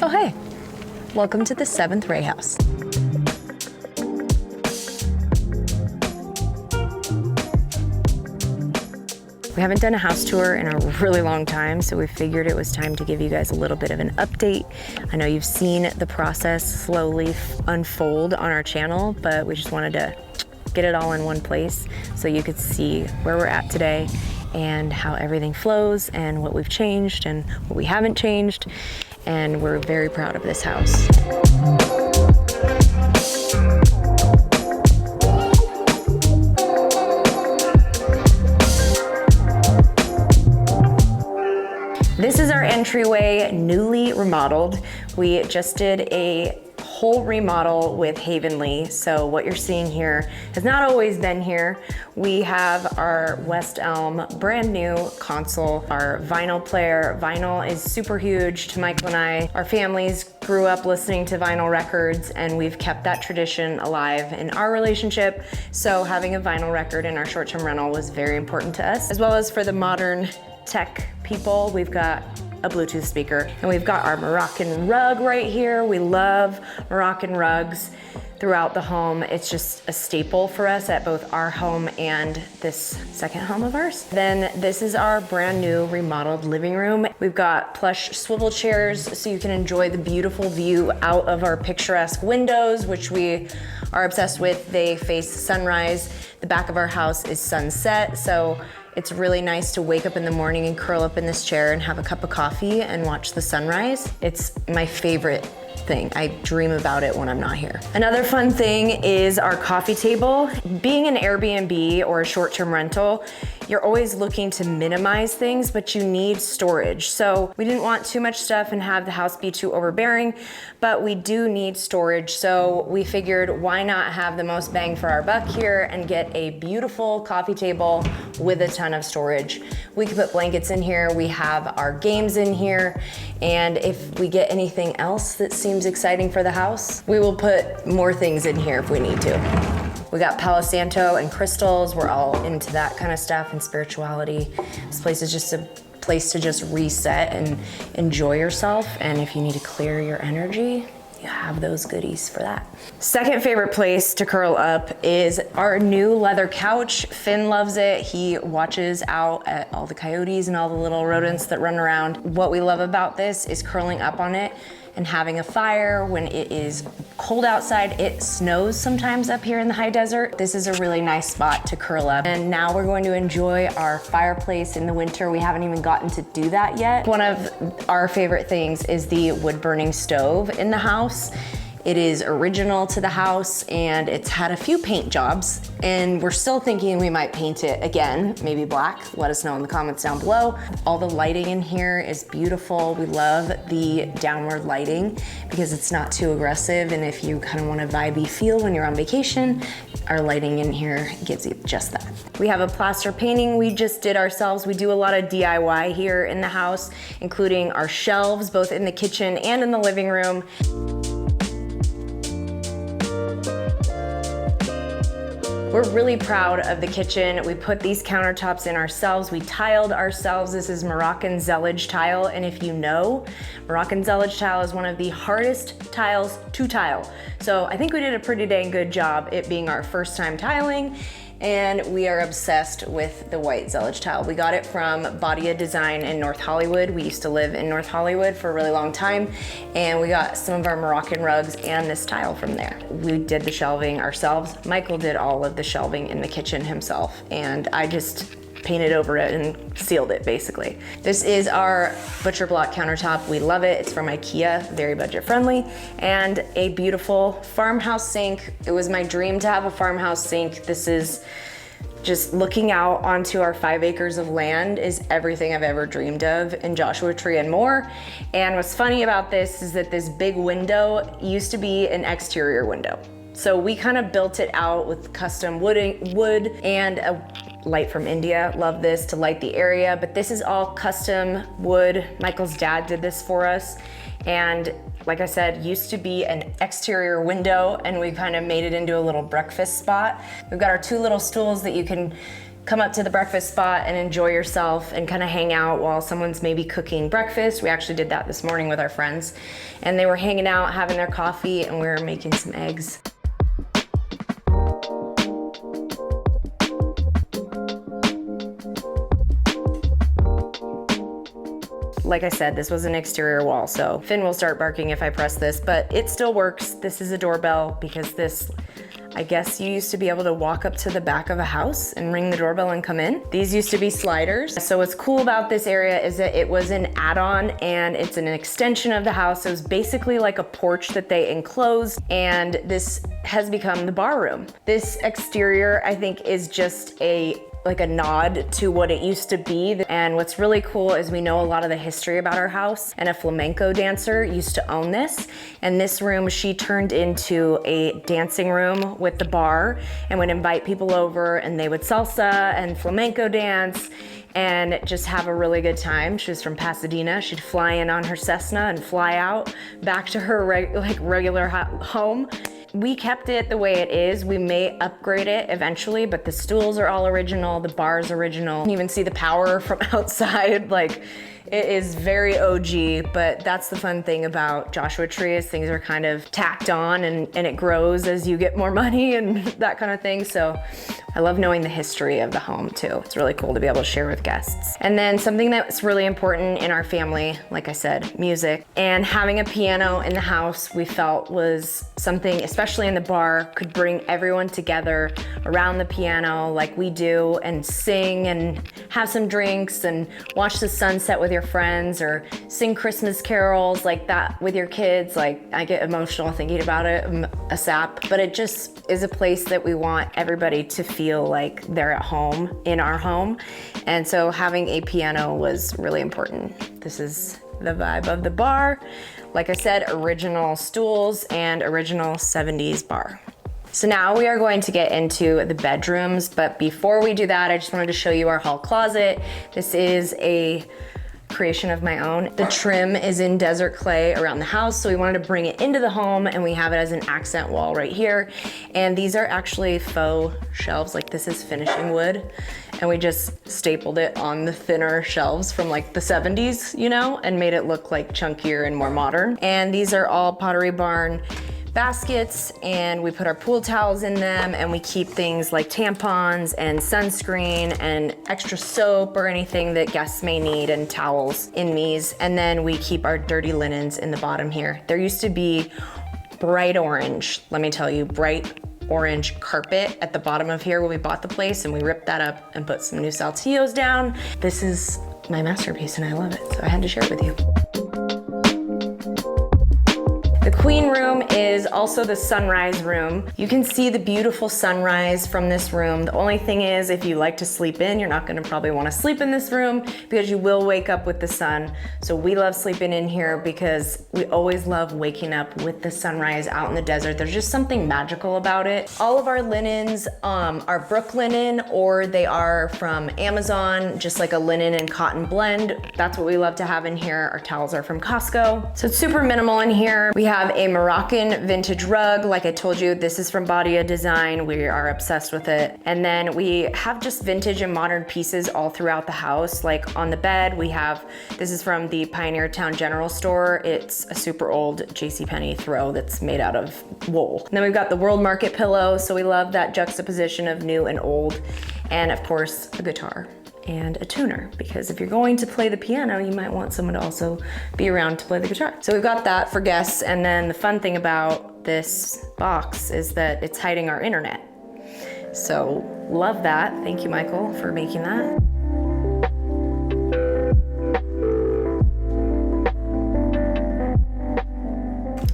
Oh, hey. Welcome to the 7th Ray House. We haven't done a house tour in a really long time, so we figured it was time to give you guys a little bit of an update. I know you've seen the process slowly unfold on our channel, but we just wanted to get it all in one place so you could see where we're at today and how everything flows and what we've changed and what we haven't changed. And we're very proud of this house. This is our entryway, newly remodeled. We just did a whole remodel with Havenly. So what you're seeing here has not always been here. We have our West Elm brand new console, our vinyl player. Vinyl is super huge to Michael and I. Our families grew up listening to vinyl records, and we've kept that tradition alive in our relationship. So having a vinyl record in our short-term rental was very important to us. As well as for the modern tech people, we've got a Bluetooth speaker, and we've got our Moroccan rug right here. We love Moroccan rugs throughout the home. It's just a staple for us at both our home and this second home of ours. Then this is our brand new remodeled living room. We've got plush swivel chairs so you can enjoy the beautiful view out of our picturesque windows, which we are obsessed with. They face sunrise. The back of our house is sunset, so it's really nice to wake up in the morning and curl up in this chair and have a cup of coffee and watch the sunrise. It's my favorite thing. I dream about it when I'm not here. Another fun thing is our coffee table. Being an Airbnb or a short-term rental, you're always looking to minimize things, but you need storage. So we didn't want too much stuff and have the house be too overbearing, but we do need storage. So we figured, why not have the most bang for our buck here and get a beautiful coffee table with a ton of storage. We can put blankets in here, we have our games in here, and if we get anything else that seems exciting for the house, we will put more things in here if we need to. We got Palo Santo and crystals. We're all into that kind of stuff and spirituality. This place is just a place to just reset and enjoy yourself. And if you need to clear your energy, you have those goodies for that. Second favorite place to curl up is our new leather couch. Finn loves it. He watches out at all the coyotes and all the little rodents that run around. What we love about this is curling up on it and having a fire when it is cold outside. It snows sometimes up here in the high desert. This is a really nice spot to curl up. And now we're going to enjoy our fireplace in the winter. We haven't even gotten to do that yet. One of our favorite things is the wood burning stove in the house. It is original to the house and it's had a few paint jobs, and we're still thinking we might paint it again, maybe black. Let us know in the comments down below. All the lighting in here is beautiful. We love the downward lighting because it's not too aggressive, and if you kind of want a vibey feel when you're on vacation, our lighting in here gives you just that. We have a plaster painting we just did ourselves. We do a lot of DIY here in the house, including our shelves, both in the kitchen and in the living room. We're really proud of the kitchen. We put these countertops in ourselves. We tiled ourselves. This is Moroccan zellage tile. And if you know, Moroccan zellage tile is one of the hardest tiles to tile. So I think we did a pretty dang good job, it being our first time tiling. And we are obsessed with the white zellage tile. We got it from Badia Design in North Hollywood. We used to live in North Hollywood for a really long time, and we got some of our Moroccan rugs and this tile from there. We did the shelving ourselves. Michael did all of the shelving in the kitchen himself, and I just painted over it and sealed it, basically. This is our butcher block countertop. We love it. It's from IKEA, very budget friendly, and a beautiful farmhouse sink. It was my dream to have a farmhouse sink. This is just looking out onto our 5 acres of land is everything I've ever dreamed of in Joshua Tree and more. And what's funny about this is that this big window used to be an exterior window. So we kind of built it out with custom wood and a light from India. Love this to light the area, but this is all custom wood. Michael's dad did this for us. And like I said, used to be an exterior window, and we kind of made it into a little breakfast spot. We've got our 2 little stools that you can come up to the breakfast spot and enjoy yourself and kind of hang out while someone's maybe cooking breakfast. We actually did that this morning with our friends, and they were hanging out, having their coffee, and we were making some eggs. Like I said, this was an exterior wall, so Finn will start barking if I press this, but it still works. This is a doorbell because this, I guess you used to be able to walk up to the back of a house and ring the doorbell and come in. These used to be sliders. So what's cool about this area is that it was an add-on and it's an extension of the house. It was basically like a porch that they enclosed, and this has become the bar room. This exterior, I think, is just like a nod to what it used to be. And what's really cool is we know a lot of the history about our house, and a flamenco dancer used to own this. And this room she turned into a dancing room with the bar and would invite people over, and they would salsa and flamenco dance and just have a really good time. She was from Pasadena. She'd fly in on her Cessna and fly out back to her regular home. We kept it the way it is. We may upgrade it eventually, but the stools are all original, the bar's original. You can even see the power from outside. Like, it is very OG, but that's the fun thing about Joshua Tree is things are kind of tacked on, and it grows as you get more money and that kind of thing. So I love knowing the history of the home too. It's really cool to be able to share with guests. And then something that's really important in our family, like I said, music. And having a piano in the house, we felt was something, especially in the bar, could bring everyone together around the piano like we do and sing and have some drinks and watch the sunset with your friends or sing Christmas carols like that with your kids. Like, I get emotional thinking about it, I'm a sap, but it just is a place that we want everybody to feel like they're at home in our home. And so having a piano was really important. This is the vibe of the bar. Like I said, original stools and original 70s bar. So now we are going to get into the bedrooms, but before we do that, I just wanted to show you our hall closet. This is a creation of my own. The trim is in desert clay around the house, so we wanted to bring it into the home, and we have it as an accent wall right here. And these are actually faux shelves. Like, this is finishing wood, and we just stapled it on the thinner shelves from like the 70s, you know, and made it look like chunkier and more modern. And these are all Pottery Barn baskets, and we put our pool towels in them, and we keep things like tampons and sunscreen and extra soap or anything that guests may need, and towels in these. And then we keep our dirty linens in the bottom here. There used to be bright orange, let me tell you, bright orange carpet at the bottom of here when we bought the place, and we ripped that up and put some new saltillos down. This is my masterpiece and I love it, so I had to share it with you. The queen room is also the sunrise room. You can see the beautiful sunrise from this room. The only thing is, if you like to sleep in, you're not gonna probably wanna sleep in this room because you will wake up with the sun. So we love sleeping in here because we always love waking up with the sunrise out in the desert. There's just something magical about it. All of our linens are Brook linen, or they are from Amazon, just like a linen and cotton blend. That's what we love to have in here. Our towels are from Costco. So it's super minimal in here. We have a Moroccan vintage rug. Like I told you, this is from Badia Design. We are obsessed with it. And then we have just vintage and modern pieces all throughout the house. Like on the bed, we have, this is from the Pioneer Town General Store. It's a super old JCPenney throw that's made out of wool. And then we've got the World Market pillow. So we love that juxtaposition of new and old. And of course, a guitar and a tuner, because if you're going to play the piano, you might want someone to also be around to play the guitar. So we've got that for guests. And then the fun thing about this box is that it's hiding our internet. So love that. Thank you, Michael, for making that.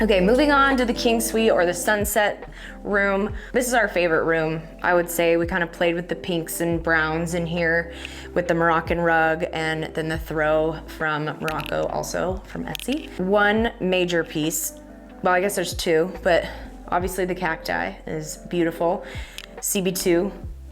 Okay, moving on to the king suite, or the sunset room. This is our favorite room, I would say. We kind of played with the pinks and browns in here with the Moroccan rug, and then the throw from Morocco, also from Etsy. One major piece, well, I guess there's two, but obviously the cacti is beautiful. CB2,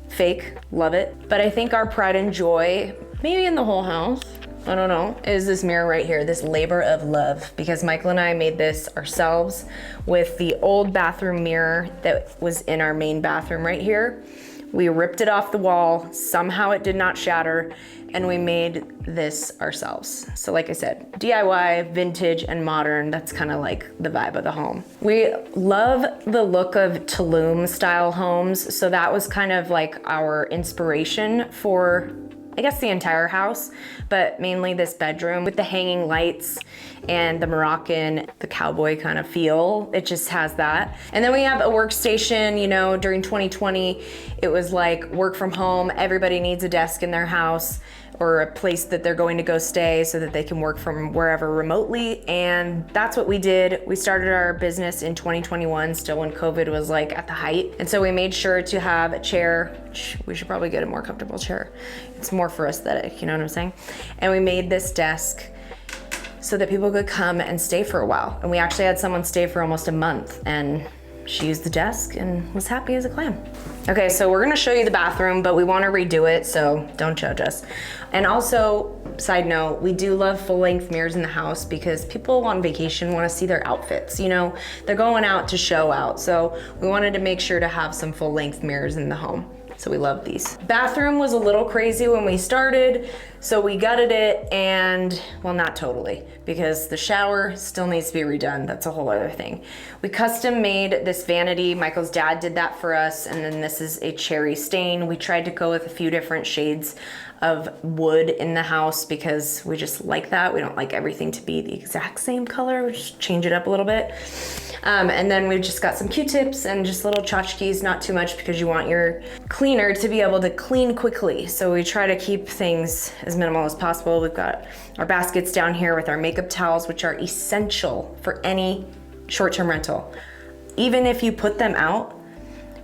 fake, love it. But I think our pride and joy, maybe in the whole house, I don't know, is this mirror right here, this labor of love, because Michael and I made this ourselves with the old bathroom mirror that was in our main bathroom right here. We ripped it off the wall. Somehow it did not shatter, and we made this ourselves. So like I said, DIY, vintage, and modern, that's kind of like the vibe of the home. We love the look of Tulum style homes. So that was kind of like our inspiration for, I guess, the entire house, but mainly this bedroom with the hanging lights and the Moroccan, the cowboy kind of feel. It just has that. And then we have a workstation. You know, during 2020, it was like work from home. Everybody needs a desk in their house or a place that they're going to go stay so that they can work from wherever remotely. And that's what we did. We started our business in 2021, still when COVID was like at the height. And so we made sure to have a chair. We should probably get a more comfortable chair. It's more for aesthetic, you know what I'm saying? And we made this desk so that people could come and stay for a while. And we actually had someone stay for almost a month, and she used the desk and was happy as a clam. Okay, so we're gonna show you the bathroom, but we wanna redo it, so don't judge us. And also, side note, we do love full-length mirrors in the house because people on vacation wanna see their outfits, you know? They're going out to show out, so we wanted to make sure to have some full-length mirrors in the home. So we love these. Bathroom was a little crazy when we started, so we gutted it, and, well, not totally, because the shower still needs to be redone. That's a whole other thing. We custom made this vanity. Michael's dad did that for us, and then this is a cherry stain. We tried to go with a few different shades of wood in the house because we just like that. We don't like everything to be the exact same color. We just change it up a little bit. And then we've just got some Q-tips and just little tchotchkes, not too much because you want your cleaner to be able to clean quickly. So we try to keep things as minimal as possible. We've got our baskets down here with our makeup towels, which are essential for any short-term rental. Even if you put them out,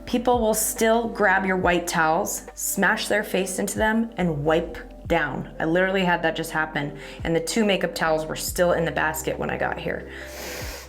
people will still grab your white towels, smash their face into them, and wipe down. I literally had that just happen, and the 2 makeup towels were still in the basket when I got here.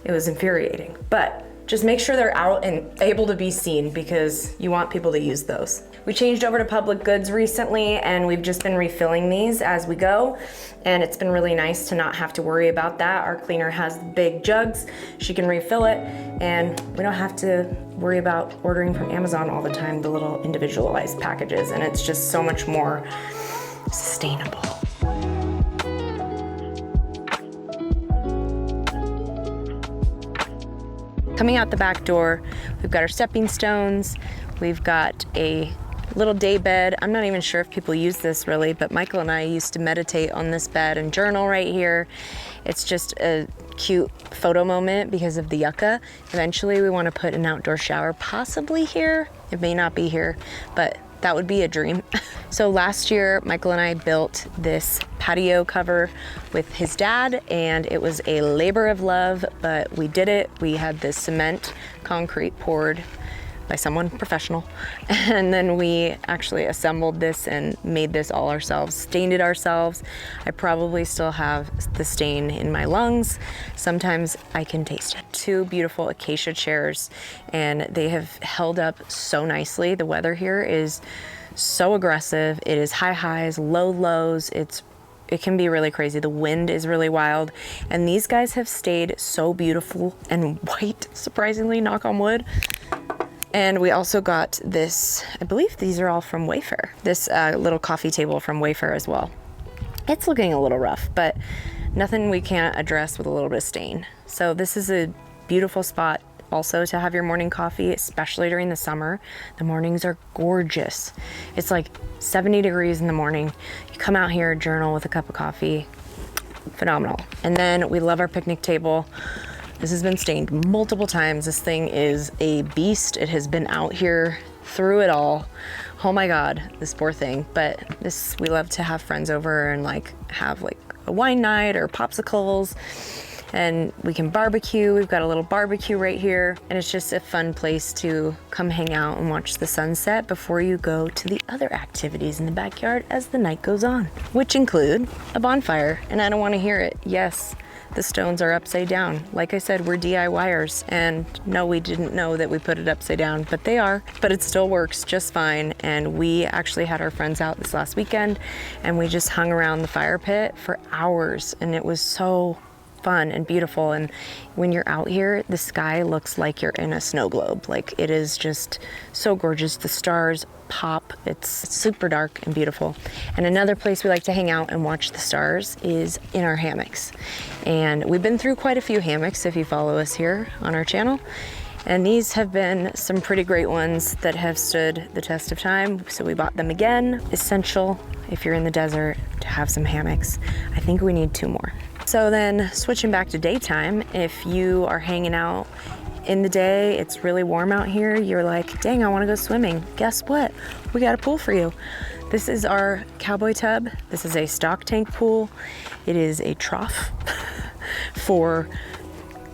It was infuriating, but just make sure they're out and able to be seen because you want people to use those. We changed over to public goods recently, and we've just been refilling these as we go, and it's been really nice to not have to worry about that. Our cleaner has big jugs, she can refill it, and we don't have to worry about ordering from Amazon all the time, the little individualized packages, and it's just so much more sustainable. Coming out the back door, we've got our stepping stones, we've got a little day bed. I'm not even sure if people use this really, but Michael and I used to meditate on this bed and journal right here. It's just a cute photo moment because of the yucca. Eventually we want to put an outdoor shower possibly here. It may not be here, but that would be a dream. So last year, Michael and I built this patio cover with his dad, and it was a labor of love, but we did it. We had this cement concrete poured by someone professional, and then we actually assembled this and made this all ourselves, stained it ourselves. I probably still have the stain in my lungs. Sometimes I can taste it. 2 beautiful acacia chairs, and they have held up so nicely. The weather here is so aggressive. It is high highs, low lows. It can be really crazy. The wind is really wild, and these guys have stayed so beautiful and white, surprisingly, knock on wood. And we also got this, I believe these are all from Wayfair, this little coffee table from Wayfair as well. It's looking a little rough, but nothing we can't address with a little bit of stain. So this is a beautiful spot also to have your morning coffee, especially during the summer. The mornings are gorgeous. It's like 70 degrees in the morning. You come out here, journal with a cup of coffee, phenomenal. And then we love our picnic table. This has been stained multiple times. This thing is a beast. It has been out here through it all. Oh my God, this poor thing. But this, we love to have friends over and like have like a wine night or popsicles, and we can barbecue. We've got a little barbecue right here, and it's just a fun place to come hang out and watch the sunset before you go to the other activities in the backyard as the night goes on, which include a bonfire. And I don't want to hear it. Yes, the stones are upside down. Like I said, we're DIYers, and no, we didn't know that we put it upside down, but they are. But it still works just fine, and we actually had our friends out this last weekend, and we just hung around the fire pit for hours, and it was so fun and beautiful. And when you're out here, the sky looks like you're in a snow globe. Like, it is just so gorgeous. The stars pop. It's super dark and beautiful. And another place we like to hang out and watch the stars is in our hammocks. And we've been through quite a few hammocks if you follow us here on our channel. And these have been some pretty great ones that have stood the test of time. So we bought them again. Essential if you're in the desert to have some hammocks. I think we need 2 more. So then switching back to daytime, if you are hanging out in the day, it's really warm out here, you're like, dang, I wanna go swimming. Guess what? We got a pool for you. This is our cowboy tub. This is a stock tank pool. It is a trough for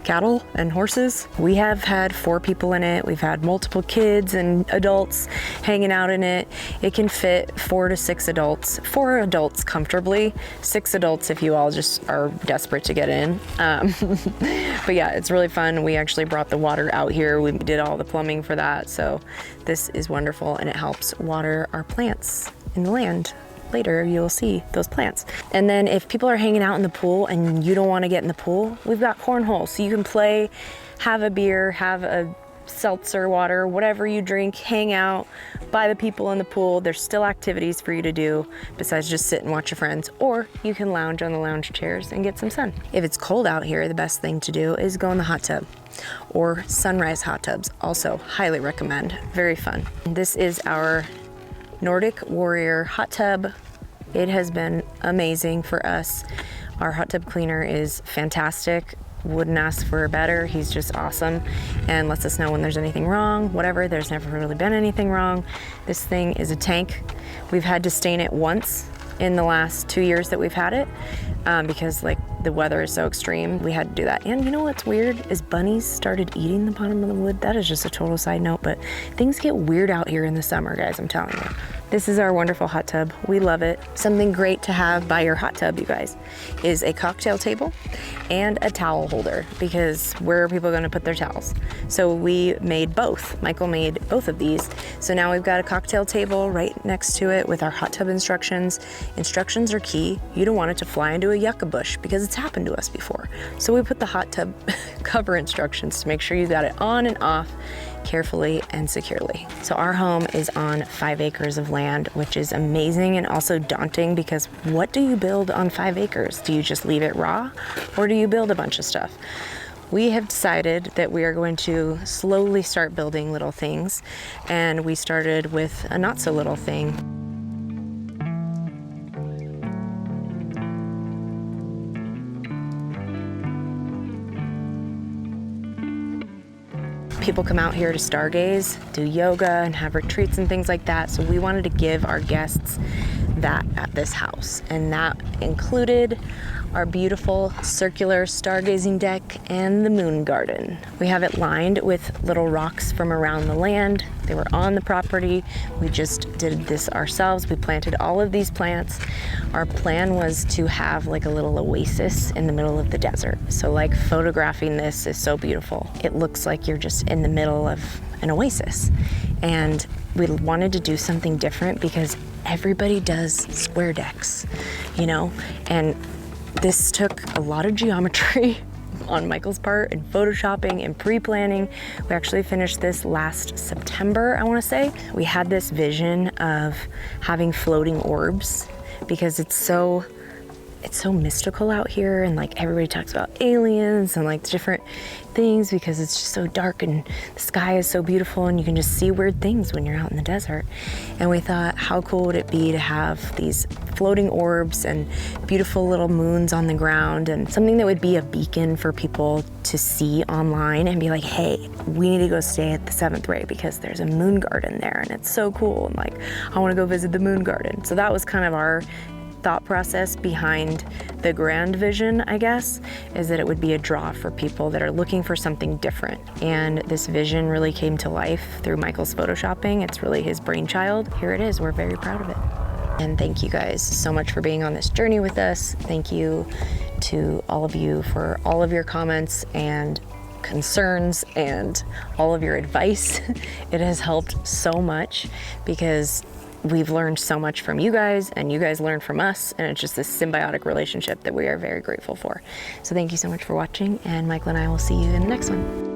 cattle and horses. We have had 4 people in it. We've had multiple kids and adults hanging out in it. It can fit 4 to 6 adults, 4 adults comfortably, 6 adults if you all just are desperate to get in. But yeah, it's really fun. We actually brought the water out here. We did all the plumbing for that. So this is wonderful, and it helps water our plants in the land. Later you'll see those plants. And then if people are hanging out in the pool and you don't want to get in the pool, we've got cornhole, so you can play, have a beer, have a seltzer water, whatever you drink, hang out by the people in the pool. There's still activities for you to do besides just sit and watch your friends, or you can lounge on the lounge chairs and get some sun. If it's cold out here, the best thing to do is go in the hot tub, or sunrise hot tubs. Also highly recommend, very fun. This is our Nordic Warrior hot tub. It has been amazing for us. Our hot tub cleaner is fantastic. Wouldn't ask for better. He's just awesome and lets us know when there's anything wrong, whatever. There's never really been anything wrong. This thing is a tank. We've had to stain it once in the last 2 years that we've had it because like the weather is so extreme. We had to do that. And you know what's weird is bunnies started eating the bottom of the wood. That is just a total side note, but things get weird out here in the summer, guys, I'm telling you. This is our wonderful hot tub. We love it. Something great to have by your hot tub, you guys, is a cocktail table and a towel holder, because where are people gonna put their towels? So we made both. Michael made both of these. So now we've got a cocktail table right next to it with our hot tub instructions. Instructions are key. You don't want it to fly into a yucca bush, because it's happened to us before. So we put the hot tub cover instructions to make sure you got it on and off carefully and securely. So our home is on 5 acres of land, which is amazing and also daunting, because what do you build on 5 acres? Do you just leave it raw, or do you build a bunch of stuff? We have decided that we are going to slowly start building little things, and we started with a not so little thing. People come out here to stargaze, do yoga, and have retreats and things like that. So we wanted to give our guests that at this house. And that included our beautiful circular stargazing deck and the moon garden. We have it lined with little rocks from around the land. They were on the property. We just did this ourselves. We planted all of these plants. Our plan was to have like a little oasis in the middle of the desert. So like photographing this is so beautiful. It looks like you're just in the middle of an oasis. And we wanted to do something different because everybody does square decks, you know? And this took a lot of geometry on Michael's part, and photoshopping and pre-planning. We actually finished this last September, I wanna say. We had this vision of having floating orbs because it's so mystical out here, and like everybody talks about aliens and like different things because it's just so dark and the sky is so beautiful and you can just see weird things when you're out in the desert. And we thought, how cool would it be to have these floating orbs and beautiful little moons on the ground, and something that would be a beacon for people to see online and be like, hey, we need to go stay at the 7th Ray because there's a moon garden there and it's so cool, and like I want to go visit the moon garden. So that was kind of our thought process behind the grand vision, I guess, is that it would be a draw for people that are looking for something different. And this vision really came to life through Michael's photoshopping. It's really his brainchild. Here it is. We're very proud of it. And thank you guys so much for being on this journey with us. Thank you to all of you for all of your comments and concerns and all of your advice. It has helped so much because we've learned so much from you guys, and you guys learn from us, and it's just this symbiotic relationship that we are very grateful for. So thank you so much for watching, and Michael and I will see you in the next one.